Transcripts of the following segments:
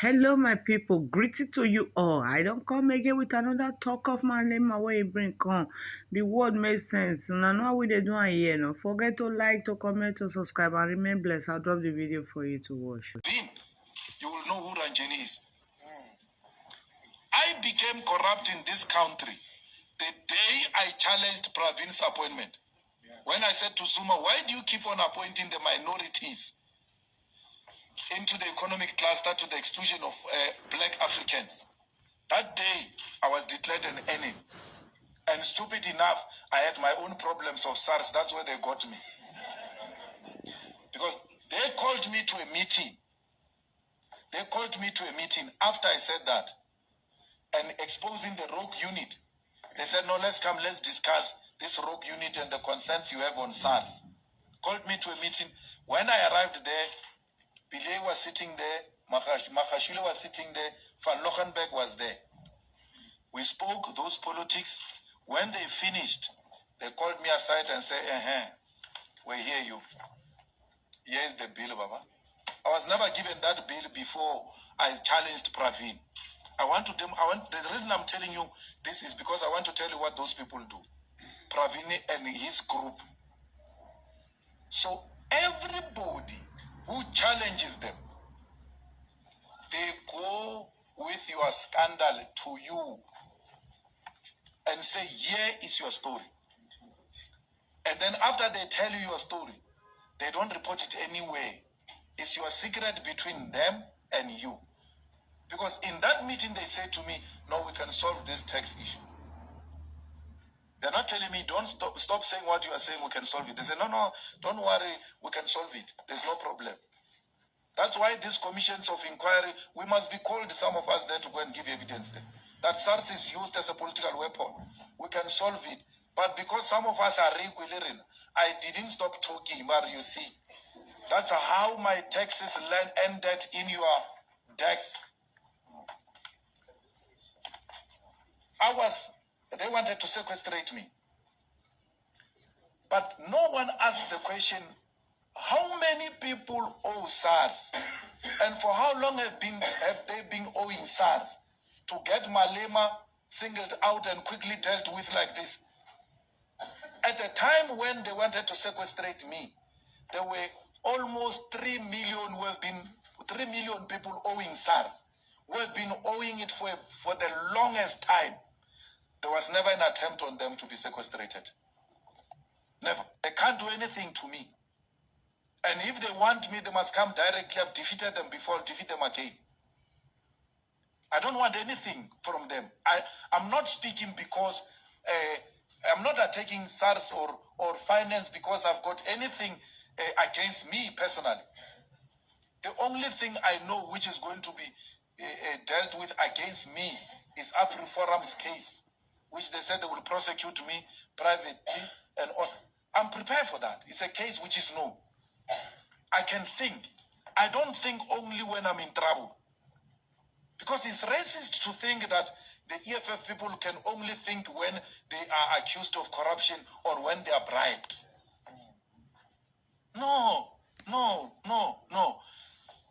Hello, my people. Greeting to you all. I don't come again with another talk of MALEMA where you bring come. The word makes sense. Now, know what they do here. No, forget to like, to comment, to subscribe, and remain blessed. I'll drop the video for you to watch. You will know who Ranjeni is. I became corrupt in this country the day I challenged Pravin's appointment. When I said to Zuma, why do you keep on appointing the minorities into the economic cluster to the exclusion of black Africans? That day, I was declared an enemy. And stupid enough, I had my own problems of SARS. That's where they got me. Because they called me to a meeting. They called me to a meeting after I said that and exposing the rogue unit. They said, no, let's come, let's discuss this rogue unit and the concerns you have on SARS. Called me to a meeting. When I arrived there, Pillay was sitting there, Makashule was sitting there, Van Lochenberg was there. We spoke those politics. When they finished, they called me aside and said, we hear you. Here is the bill, Baba. I was never given that bill before I challenged Pravin. The reason I'm telling you this is because I want to tell you what those people do. Pravin and his group. So everybody who challenges them, they go with your scandal to you and say, here is your story. And then after they tell you your story, they don't report it anywhere. It's your secret between them and you. Because in that meeting, they said to me, no, we can solve this tax issue. They're not telling me, don't stop saying what you are saying, we can solve it. They say, no, don't worry, we can solve it. There's no problem. That's why these commissions of inquiry, we must be called, some of us there, to go and give evidence there. That SARS is used as a political weapon. We can solve it. But because some of us are regular, I didn't stop talking, but you see, that's how my taxes ended in your decks. They wanted to sequestrate me. But no one asked the question, how many people owe SARS? And for how long have they been owing SARS? To get Malema singled out and quickly dealt with like this. At the time when they wanted to sequestrate me, there were almost 3 million people owing SARS. We have been owing it for the longest time. There was never an attempt on them to be sequestrated. Never. They can't do anything to me. And if they want me, they must come directly. I've defeated them before, I'll defeat them again. I don't want anything from them. I'm not speaking because I'm not attacking SARS or finance because I've got anything against me personally. The only thing I know which is going to be dealt with against me is AfriForum's case, which they said they will prosecute me privately and all. I'm prepared for that. It's a case which is known. I can think. I don't think only when I'm in trouble. Because it's racist to think that the EFF people can only think when they are accused of corruption or when they are bribed. No.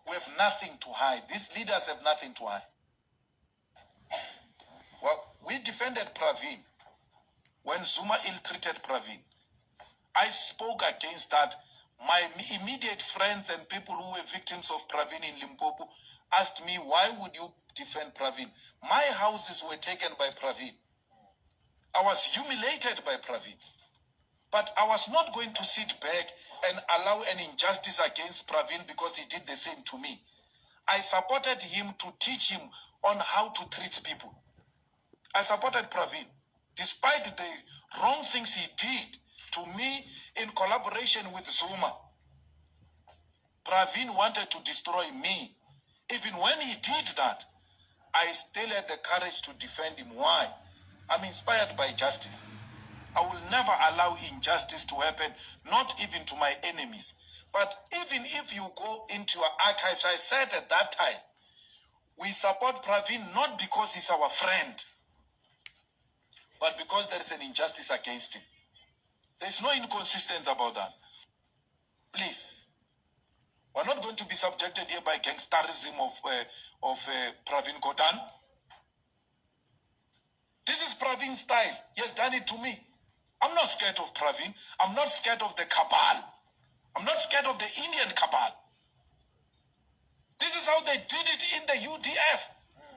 We have nothing to hide. These leaders have nothing to hide. Well, we defended Pravin when Zuma ill-treated Pravin. I spoke against that. My immediate friends and people who were victims of Pravin in Limpopo asked me, why would you defend Pravin? My houses were taken by Pravin. I was humiliated by Pravin. But I was not going to sit back and allow an injustice against Pravin because he did the same to me. I supported him to teach him on how to treat people. I supported Pravin, despite the wrong things he did to me in collaboration with Zuma. Pravin wanted to destroy me. Even when he did that, I still had the courage to defend him. Why? I'm inspired by justice. I will never allow injustice to happen, not even to my enemies. But even if you go into our archives, I said at that time, we support Pravin not because he's our friend, but because there is an injustice against him. There's no inconsistency about that. Please. We're not going to be subjected here by gangsterism of Pravin Gordhan. This is Pravin's style. He has done it to me. I'm not scared of Pravin. I'm not scared of the cabal. I'm not scared of the Indian cabal. This is how they did it in the UDF.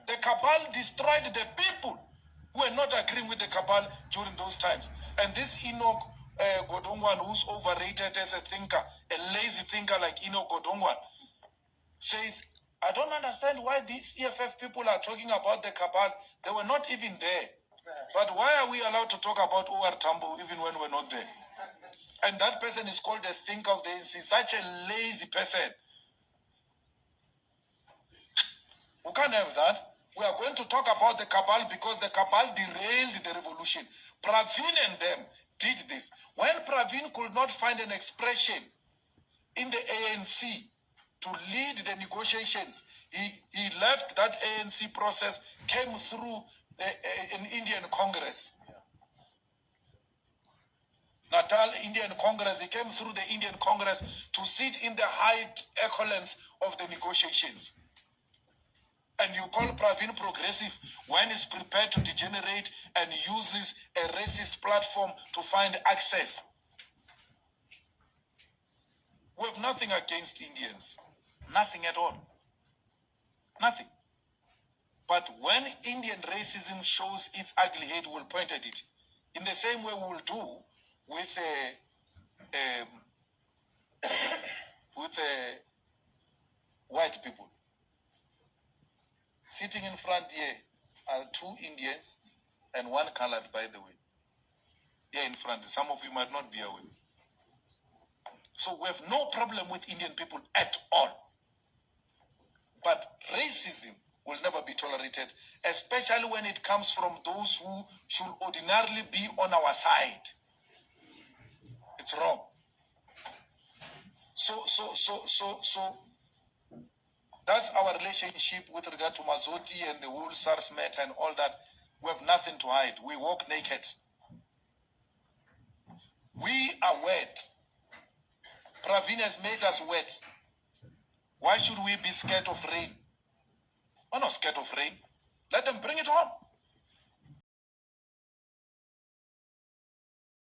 The cabal destroyed the people who were not agreeing with the cabal during those times. And this Enoch Godongwan, who's overrated as a thinker, a lazy thinker like Enoch Godongwan, says, I don't understand why these EFF people are talking about the cabal. They were not even there. But why are we allowed to talk about OR Tambo even when we're not there? And that person is called a thinker of the ANC, such a lazy person. We can't have that. We are going to talk about the cabal because the cabal derailed the revolution. Pravin and them did this. When Pravin could not find an expression in the ANC to lead the negotiations, he left that ANC process, came through an Indian Congress. Natal Indian Congress, he came through the Indian Congress to sit in the high echelons of the negotiations. And you call Pravin progressive when he's prepared to degenerate and uses a racist platform to find access. We have nothing against Indians. Nothing at all. Nothing. But when Indian racism shows its ugly head, we'll point at it. In the same way we will do with white people. Sitting in front here are 2 Indians and 1 colored, by the way. Here in front, some of you might not be aware. So we have no problem with Indian people at all. But racism will never be tolerated, especially when it comes from those who should ordinarily be on our side. It's wrong. So that's our relationship with regard to Mazoti and the whole SARS matter and all that. We have nothing to hide. We walk naked. We are wet. Pravin has made us wet. Why should we be scared of rain? We're not scared of rain. Let them bring it on.